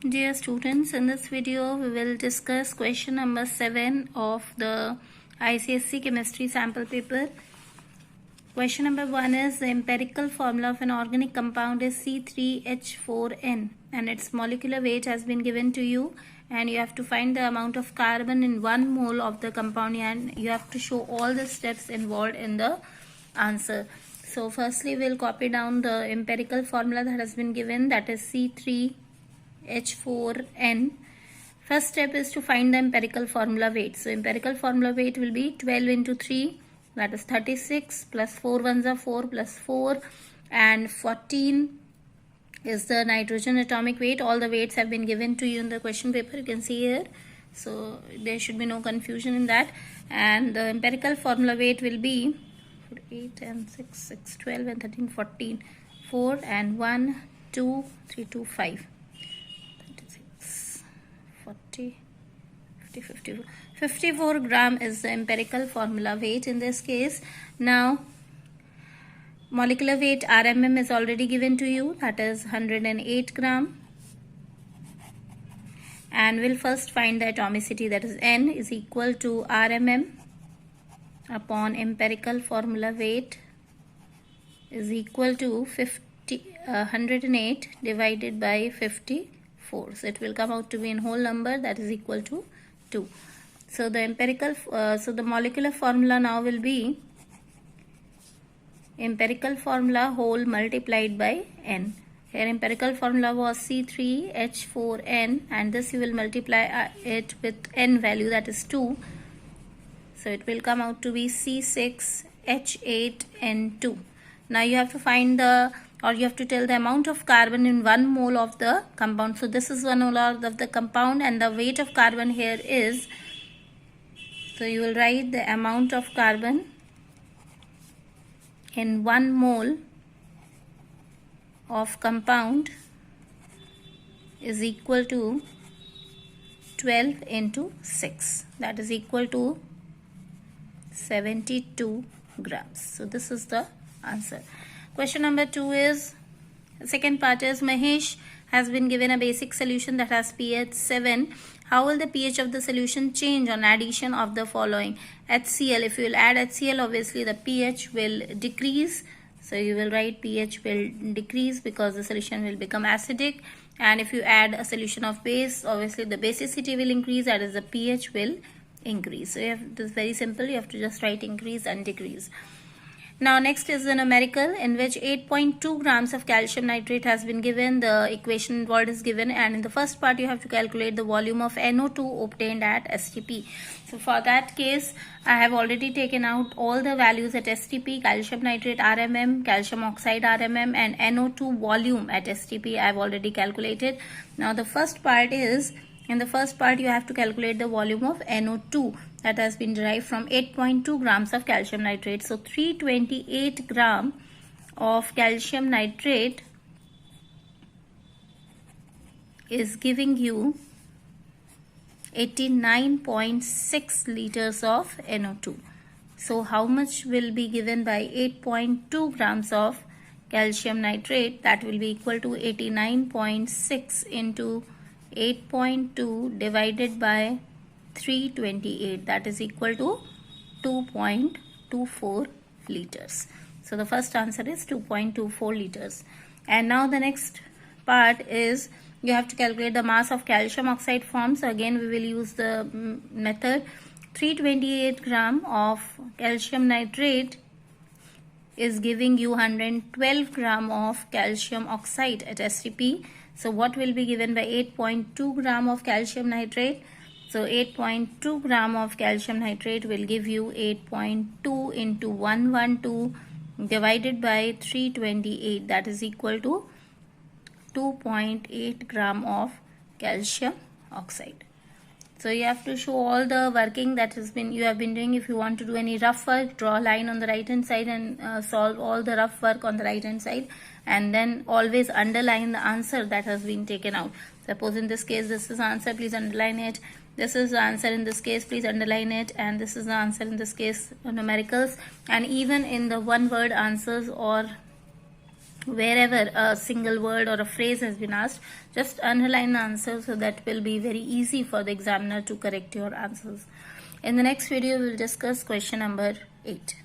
Dear students, in this video we will discuss question number 7 of the icse chemistry sample paper. Question number 1 is the empirical formula of an organic compound is C3H4N and its molecular weight has been given to you, and you have to find the amount of carbon in 1 mole of the compound, and you have to show all the steps involved in the answer. So firstly we'll copy down the empirical formula that has been given, that is C3H4N. First step is to find the empirical formula weight. So empirical formula weight will be 12 into 3, that is 36, plus 4 ones are 4, plus 4, and 14 is the nitrogen atomic weight. All the weights have been given to you in the question paper, you can see here, so there should be no confusion in that. And the empirical formula weight will be 8 and 6, 6, 12 and 13, 14, 4 and 1, 2, 3, 2, 5, 36, 40, 50, 54. 54 gram is the empirical formula weight in this case. Now molecular weight RMM is already given to you, that is 108 gram. And we'll first find the atomicity, that is N is equal to RMM upon empirical formula weight is equal to 108 divided by 54. So it will come out to be in whole number, that is equal to 2. So the the molecular formula now will be empirical formula whole multiplied by N. Here empirical formula was C3H4N, and this you will multiply it with N value, that is 2. So it will come out to be C6H8N2. Now you have to find you have to tell the amount of carbon in 1 mole of the compound. So this is 1 mole of the compound, and the weight of carbon here is, so you will write the amount of carbon in 1 mole of compound is equal to 12 into 6, that is equal to 72 grams. So this is the answer. Question number 2 is, second part is, Mahesh has been given a basic solution that has pH 7. How will the pH of the solution change on addition of the following? HCl, if you will add HCl, obviously the pH will decrease. So you will write pH will decrease because the solution will become acidic. And if you add a solution of base, obviously the basicity will increase, that is the pH will increase. So you have, this is very simple, you have to just write increase and decrease. Now next is the numerical, in which 8.2 grams of calcium nitrate has been given. The equation involved is given, and in the first part you have to calculate the volume of NO2 obtained at STP. So for that case I have already taken out all the values at STP, calcium nitrate RMM, calcium oxide RMM, and NO2 volume at STP I have already calculated. Now the first part is, in the first part you have to calculate the volume of NO2 that has been derived from 8.2 grams of calcium nitrate. So 328 gram of calcium nitrate is giving you 89.6 liters of NO2. So how much will be given by 8.2 grams of calcium nitrate? That will be equal to 89.6 into 8.2 divided by 328, that is equal to 2.24 liters. So the first answer is 2.24 liters. And now the next part is, you have to calculate the mass of calcium oxide formed. So again we will use the method. 328 gram of calcium nitrate is giving you 112 gram of calcium oxide at STP. So what will be given by 8.2 gram of calcium nitrate? So 8.2 gram of calcium nitrate will give you 8.2 into 112 divided by 328, that is equal to 2.8 gram of calcium oxide. So you have to show all the working that you have been doing. If you want to do any rough work, draw a line on the right hand side and solve all the rough work on the right hand side, and then always underline the answer that has been taken out. Suppose in this case this is the answer, please underline it. This is the answer in this case, please underline it. And this is the answer in this case, numericals. And even in the one word answers or wherever a single word or a phrase has been asked, just underline the answer, so that will be very easy for the examiner to correct your answers. In the next video, we will discuss question number 8.